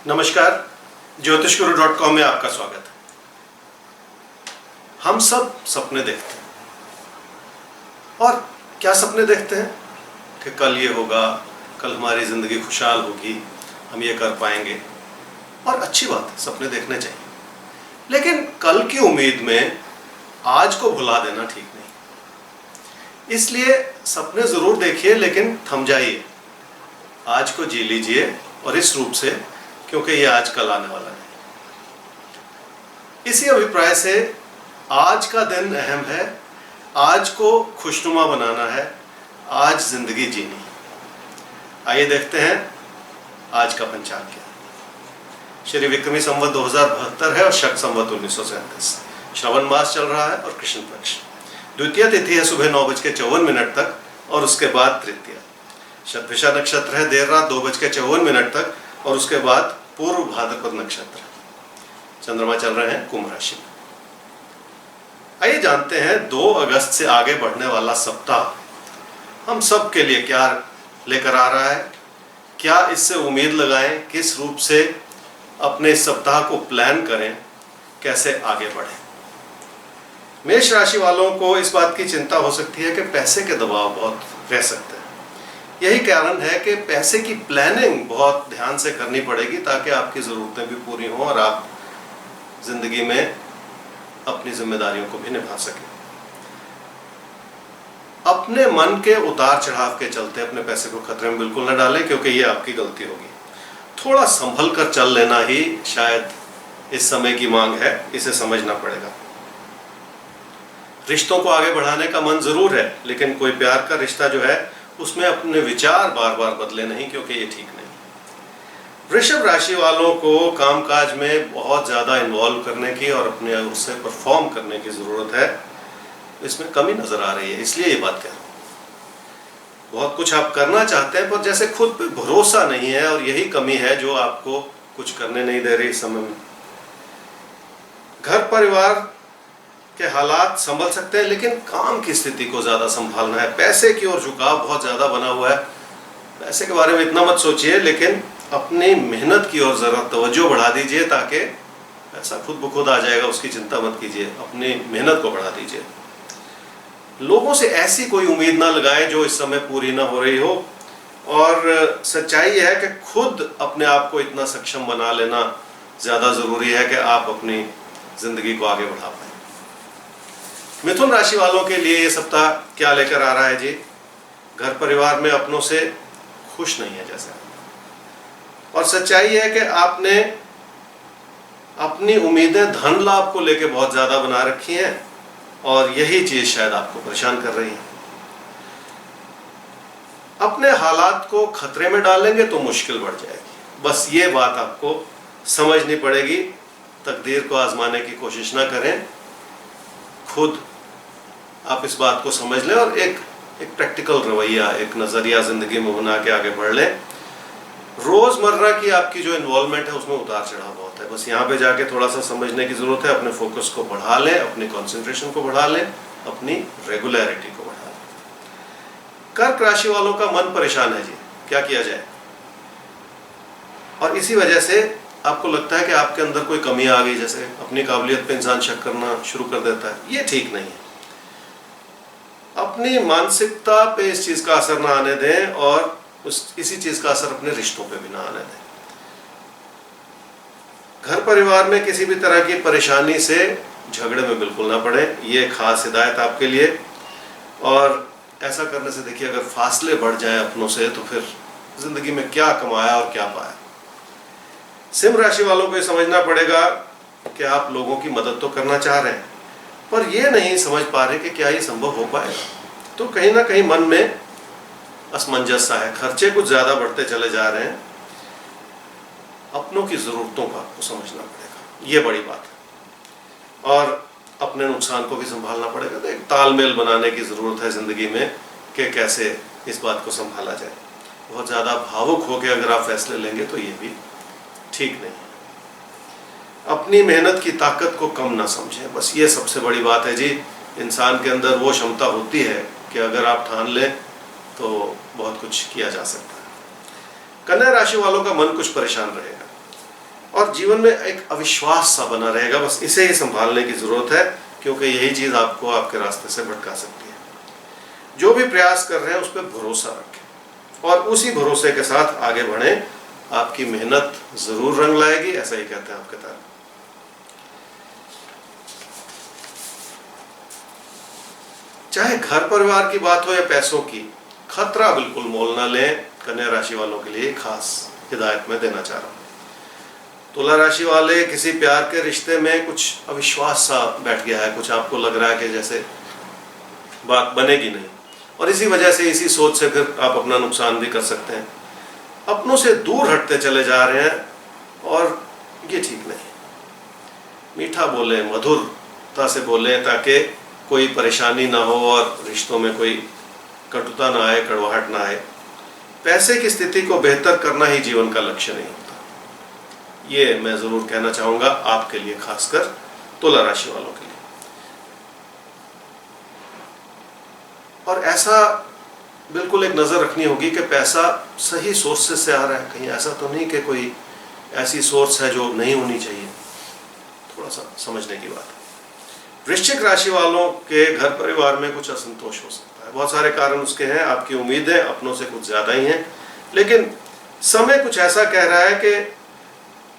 नमस्कार, ज्योतिषगुरु.com में आपका स्वागत है। हम सब सपने देखते हैं और क्या सपने देखते हैं कि कल ये होगा, कल हमारी ज़िंदगी खुशहाल होगी, हम ये कर पाएंगे। और अच्छी बात है, सपने देखने चाहिए, लेकिन कल की उम्मीद में आज को भुला देना ठीक नहीं। इसलिए सपने ज़रूर देखिए, लेकिन थम जाइए, आज को जी लीजिए और इस रूप से, क्योंकि ये आज कल आने वाला है। इसी अभिप्राय से आज का दिन अहम है, आज को खुशनुमा बनाना है, आज जिंदगी जीनी। आइए देखते हैं आज का पंचांग क्या है। श्री विक्रमी संवत 2072 है और शक संवत 1937। श्रवण मास चल रहा है और कृष्ण पक्ष। द्वितीय तिथि है सुबह 9:54 तक और उसके बाद तृतीया। शतभिषा नक्षत्र है देर रात 2:54 तक और उसके बाद पूर्व भाद्रपद नक्षत्र। चंद्रमा चल रहे हैं कुंभ राशि में। आइए जानते हैं 2 अगस्त से आगे बढ़ने वाला सप्ताह हम सब के लिए क्या लेकर आ रहा है, क्या इससे उम्मीद लगाएं, किस रूप से अपने इस सप्ताह को प्लान करें, कैसे आगे बढ़ें। मेष राशि वालों को इस बात की चिंता हो सकती है कि पैसे के दबाव बहुत रह सकते हैं। यही कारण है कि पैसे की प्लानिंग बहुत ध्यान से करनी पड़ेगी ताकि आपकी ज़रूरतें भी पूरी हों और आप जिंदगी में अपनी जिम्मेदारियों को भी निभा सकें। अपने मन के उतार चढ़ाव के चलते अपने पैसे को खतरे में बिल्कुल न डालें, क्योंकि ये आपकी गलती होगी। थोड़ा संभल कर चल लेना ही शायद इस समय की मांग है, इसे समझना पड़ेगा। रिश्तों को आगे बढ़ाने का मन जरूर है, लेकिन कोई प्यार का रिश्ता जो है उसमें अपने विचार बार बार बदले नहीं, क्योंकि ये ठीक नहीं। वृषभ राशि वालों को कामकाज में बहुत ज़्यादा इन्वॉल्व करने की और अपने उससे परफॉर्म करने की ज़रूरत है। इसमें कमी नज़र आ रही है, इसलिए ये बात कह रहा हूँ। बहुत कुछ आप करना चाहते हैं पर जैसे खुद पे भरोसा नहीं है, और यही कमी है जो आपको कुछ करने नहीं दे रही इस समय में। घर परिवार के हालात संभल सकते हैं, लेकिन काम की स्थिति को ज़्यादा संभालना है। पैसे की ओर झुकाव बहुत ज़्यादा बना हुआ है। पैसे के बारे में इतना मत सोचिए, लेकिन अपनी मेहनत की ओर ज़रा तवज्जो बढ़ा दीजिए, ताकि पैसा खुद ब खुद आ जाएगा, उसकी चिंता मत कीजिए। अपनी मेहनत को बढ़ा दीजिए। लोगों से ऐसी कोई उम्मीद ना लगाएं जो इस समय पूरी ना हो रही हो, और सच्चाई यह है कि खुद अपने आप को इतना सक्षम बना लेना ज़्यादा ज़रूरी है कि आप अपनी ज़िंदगी को आगे बढ़ा पाएँ। मिथुन राशि वालों के लिए ये सप्ताह क्या लेकर आ रहा है जी? घर परिवार में अपनों से खुश नहीं है जैसे, और सच्चाई है कि आपने अपनी उम्मीदें धन लाभ को लेकर बहुत ज़्यादा बना रखी हैं, और यही चीज़ शायद आपको परेशान कर रही है। अपने हालात को खतरे में डालेंगे तो मुश्किल बढ़ जाएगी। बस ये बात आपको समझनी पड़ेगी। तकदीर को आजमाने की कोशिश ना करें, खुद आप इस बात को समझ लें और एक प्रैक्टिकल रवैया, एक नज़रिया ज़िंदगी में बना के आगे बढ़ लें। रोज़मर्रा की आपकी जो इन्वॉल्वमेंट है उसमें उतार चढ़ाव बहुत है। बस यहाँ पे जाके थोड़ा सा समझने की ज़रूरत है। अपने फोकस को बढ़ा लें, अपनी कंसंट्रेशन को बढ़ा लें, अपनी रेगुलरिटी को बढ़ा लें। कर्क राशि वालों का मन परेशान है जी, क्या किया जाए? और इसी वजह से आपको लगता है कि आपके अंदर कोई कमी आ गई, जैसे अपनी काबिलियत पे इंसान शक करना शुरू कर देता है। ये ठीक नहीं है। अपनी मानसिकता पे इस चीज़ का असर ना आने दें, और इसी चीज़ का असर अपने रिश्तों पे भी ना आने दें। घर परिवार में किसी भी तरह की परेशानी से झगड़े में बिल्कुल ना पड़े, ये खास हिदायत आपके लिए। और ऐसा करने से देखिए, अगर फासले बढ़ जाए अपनों से तो फिर जिंदगी में क्या कमाया और क्या पाया। सिंह राशि वालों को ये समझना पड़ेगा कि आप लोगों की मदद तो करना चाह रहे हैं, पर ये नहीं समझ पा रहे कि क्या ये संभव हो पाएगा। तो कहीं ना कहीं मन में असमंजस सा है। खर्चे कुछ ज़्यादा बढ़ते चले जा रहे हैं। अपनों की ज़रूरतों का आपको समझना पड़ेगा, ये बड़ी बात है। और अपने नुकसान को भी संभालना पड़ेगा। तो एक तालमेल बनाने की ज़रूरत है ज़िंदगी में कि कैसे इस बात को संभाला जाए। बहुत ज़्यादा भावुक होकर अगर आप फैसले लेंगे तो ये भी ठीक नहीं है। अपनी मेहनत की ताकत को कम ना समझें, बस ये सबसे बड़ी बात है जी। इंसान के अंदर वो क्षमता होती है कि अगर आप ठान लें तो बहुत कुछ किया जा सकता है। कन्या राशि वालों का मन कुछ परेशान रहेगा। और जीवन में एक अविश्वास सा बना रहेगा। बस इसे ही संभालने की ज़रूरत है, क्योंकि यही चीज़ आपको आपके रास्ते से भटका सकती है। जो भी प्रयास कर रहे हैं उस पर भरोसा रखें और उसी भरोसे के साथ आगे बढ़ें। आपकी मेहनत ज़रूर रंग लाएगी, ऐसा ही कहते हैं आपके तारे। चाहे घर परिवार की बात हो या पैसों की, खतरा बिल्कुल मोल ना लें। कन्या राशि वालों के लिए खास हिदायत में देना चाह रहा हूँ। तुला राशि वाले, किसी प्यार के रिश्ते में कुछ अविश्वास सा बैठ गया है, कुछ आपको लग रहा है कि जैसे बात बनेगी नहीं, और इसी वजह से, इसी सोच से फिर आप अपना नुकसान भी कर सकते हैं। अपनों से दूर हटते चले जा रहे हैं और ये ठीक नहीं। मीठा बोलें, मधुरता से बोलें, ताकि कोई परेशानी ना हो और रिश्तों में कोई कटुता ना आए, कड़वाहट ना आए। पैसे की स्थिति को बेहतर करना ही जीवन का लक्ष्य नहीं होता, ये मैं ज़रूर कहना चाहूँगा आपके लिए, खासकर तुला राशि वालों के लिए। और ऐसा बिल्कुल एक नज़र रखनी होगी कि पैसा सही सोर्सेस से आ रहा है, कहीं ऐसा तो नहीं कि कोई ऐसी सोर्स है जो नहीं होनी चाहिए। थोड़ा सा समझने की बात है। वृश्चिक राशि वालों के घर परिवार में कुछ असंतोष हो सकता है, बहुत सारे कारण उसके हैं। आपकी उम्मीदें अपनों से कुछ ज़्यादा ही हैं, लेकिन समय कुछ ऐसा कह रहा है कि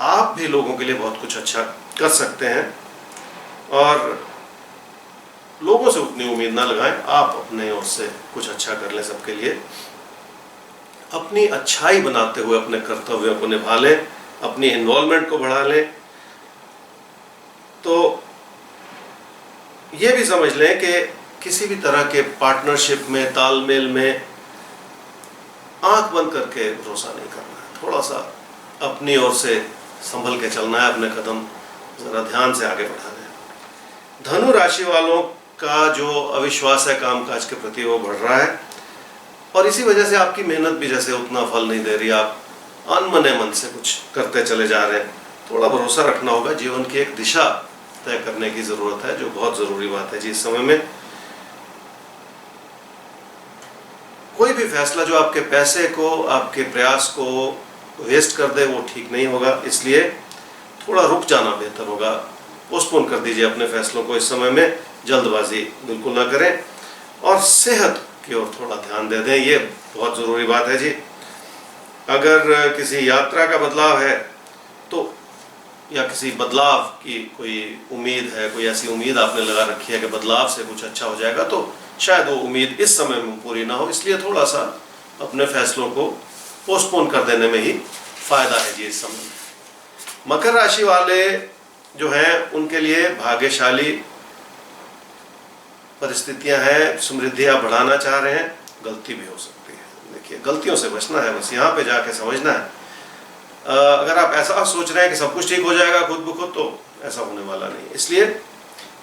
आप भी लोगों के लिए बहुत कुछ अच्छा कर सकते हैं, और लोगों से उतनी उम्मीद ना लगाएं। आप अपने ओर से कुछ अच्छा कर लें सबके लिए। अपनी अच्छाई बनाते हुए अपने कर्तव्यों को निभा लें, अपनी इन्वॉल्वमेंट को बढ़ा लें। तो ये भी समझ लें कि किसी भी तरह के पार्टनरशिप में, तालमेल में आंख बंद करके भरोसा नहीं करना है। थोड़ा सा अपनी ओर से संभल के चलना है, अपने कदम ज़रा ध्यान से आगे बढ़ाने हैं। धनु राशि वालों का जो अविश्वास है कामकाज के प्रति, वो बढ़ रहा है, और इसी वजह से आपकी मेहनत भी जैसे उतना फल नहीं दे रही। आप अनमने मन से कुछ करते चले जा रहे हैं। थोड़ा भरोसा रखना होगा। जीवन की एक दिशा तय करने की ज़रूरत है, जो बहुत ज़रूरी बात है जी इस समय में। कोई भी फैसला जो आपके पैसे को, आपके प्रयास को वेस्ट कर दे, वो ठीक नहीं होगा। इसलिए थोड़ा रुक जाना बेहतर होगा। पोस्टपोन कर दीजिए अपने फैसलों को इस समय में, जल्दबाजी बिल्कुल ना करें, और सेहत की ओर थोड़ा ध्यान दे दें, ये बहुत ज़रूरी बात है जी। अगर किसी यात्रा का बदलाव है तो, या किसी बदलाव की कोई उम्मीद है, कोई ऐसी उम्मीद आपने लगा रखी है कि बदलाव से कुछ अच्छा हो जाएगा, तो शायद वो उम्मीद इस समय में पूरी ना हो। इसलिए थोड़ा सा अपने फैसलों को पोस्टपोन कर देने में ही फ़ायदा है जी इस समय। मकर राशि वाले जो हैं, उनके लिए भाग्यशाली परिस्थितियां हैं। समृद्धि आप बढ़ाना चाह रहे हैं, गलती भी हो सकती है। देखिए, गलतियों से बचना है, बस यहाँ पे जाके समझना है। अगर आप ऐसा सोच रहे हैं कि सब कुछ ठीक हो जाएगा खुद ब खुद, तो ऐसा होने वाला नहीं। इसलिए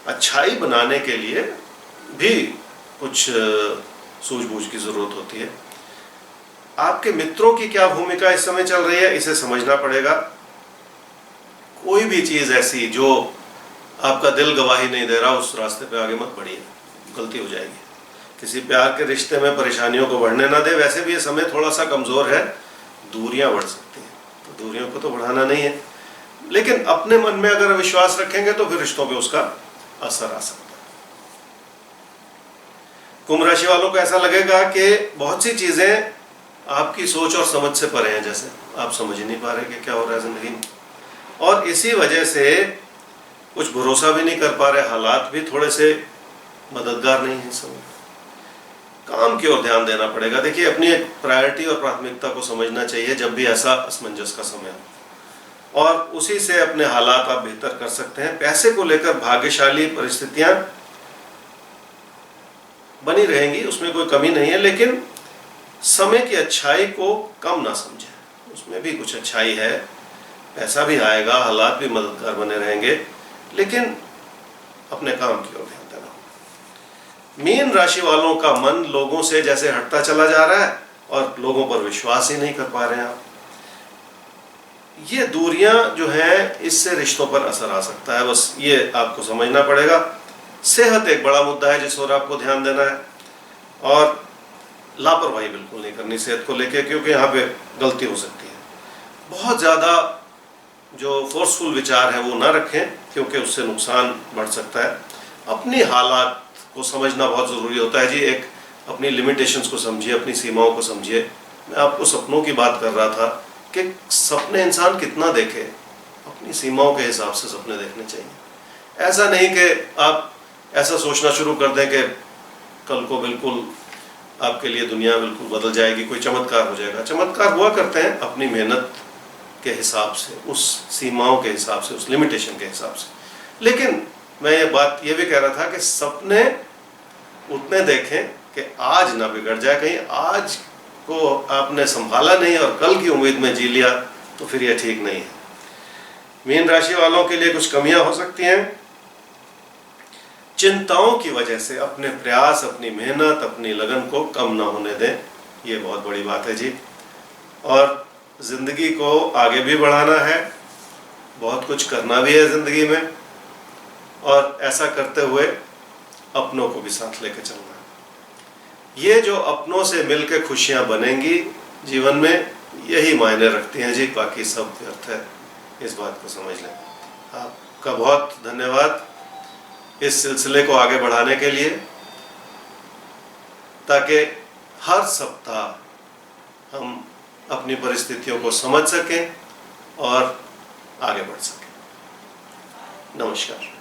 अच्छाई बनाने के लिए भी कुछ सूझबूझ की ज़रूरत होती है। आपके मित्रों की क्या भूमिका इस समय चल रही है, इसे समझना पड़ेगा। कोई भी चीज़ ऐसी जो आपका दिल गवाही नहीं दे रहा, उस रास्ते पे आगे मत बढ़िए, गलती हो जाएगी। किसी प्यार के रिश्ते में परेशानियों को बढ़ने ना दे। वैसे भी ये समय थोड़ा सा कमज़ोर है, दूरियां बढ़ सकती हैं, तो दूरियों को तो बढ़ाना नहीं है। लेकिन अपने मन में अगर विश्वास रखेंगे तो फिर रिश्तों पे उसका असर आ सकता है। कुंभ राशि वालों को ऐसा लगेगा कि बहुत सी चीज़ें आपकी सोच और समझ से परे हैं, जैसे आप समझ ही नहीं पा रहे कि क्या हो रहा है ज़िंदगी में, और इसी वजह से कुछ भरोसा भी नहीं कर पा रहे। हालात भी थोड़े से मददगार नहीं है इस समय। काम की ओर ध्यान देना पड़ेगा। देखिए, अपनी एक प्रायोरिटी और प्राथमिकता को समझना चाहिए जब भी ऐसा असमंजस का समय हो, और उसी से अपने हालात आप बेहतर कर सकते हैं। पैसे को लेकर भाग्यशाली परिस्थितियां बनी रहेंगी, उसमें कोई कमी नहीं है, लेकिन समय की अच्छाई को कम ना समझें, उसमें भी कुछ अच्छाई है। पैसा भी आएगा, हालात भी मददगार बने रहेंगे, लेकिन अपने काम की ओर ध्यान देना होगा। मीन राशि वालों का मन लोगों से जैसे हटता चला जा रहा है, और लोगों पर विश्वास ही नहीं कर पा रहे हैं आप। ये दूरियां जो हैं, इससे रिश्तों पर असर आ सकता है, बस ये आपको समझना पड़ेगा। सेहत एक बड़ा मुद्दा है जिस ओर आपको ध्यान देना है, और लापरवाही बिल्कुल नहीं करनी सेहत को लेकर, क्योंकि यहाँ पे गलती हो सकती है। बहुत ज़्यादा जो फोर्सफुल विचार है वो ना रखें, क्योंकि उससे नुकसान बढ़ सकता है। अपनी हालात को समझना बहुत ज़रूरी होता है जी। एक अपनी लिमिटेशंस को समझिए, अपनी सीमाओं को समझिए। मैं आपको सपनों की बात कर रहा था कि सपने इंसान कितना देखे, अपनी सीमाओं के हिसाब से सपने देखने चाहिए। ऐसा नहीं कि आप ऐसा सोचना शुरू कर दें कि कल को बिल्कुल आपके लिए दुनिया बिल्कुल बदल जाएगी, कोई चमत्कार हो जाएगा। चमत्कार हुआ करते हैं अपनी मेहनत के हिसाब से, उस सीमाओं के हिसाब से, उस लिमिटेशन के हिसाब से। लेकिन मैं ये भी कह रहा था कि सपने उतने देखें कि आज ना बिगड़ जाए। कहीं आज को आपने संभाला नहीं और कल की उम्मीद में जी लिया तो फिर यह ठीक नहीं है। मीन राशि वालों के लिए कुछ कमियां हो सकती हैं। चिंताओं की वजह से अपने प्रयास, अपनी मेहनत, अपनी लगन को कम ना होने दें, ये बहुत बड़ी बात है जी। और ज़िंदगी को आगे भी बढ़ाना है, बहुत कुछ करना भी है ज़िंदगी में, और ऐसा करते हुए अपनों को भी साथ लेकर चलना है। ये जो अपनों से मिलकर खुशियां बनेंगी जीवन में, यही मायने रखती हैं जी, बाकी सब व्यर्थ है। इस बात को समझ लें। आपका बहुत धन्यवाद इस सिलसिले को आगे बढ़ाने के लिए, ताकि हर सप्ताह हम अपनी परिस्थितियों को समझ सकें और आगे बढ़ सकें। नमस्कार।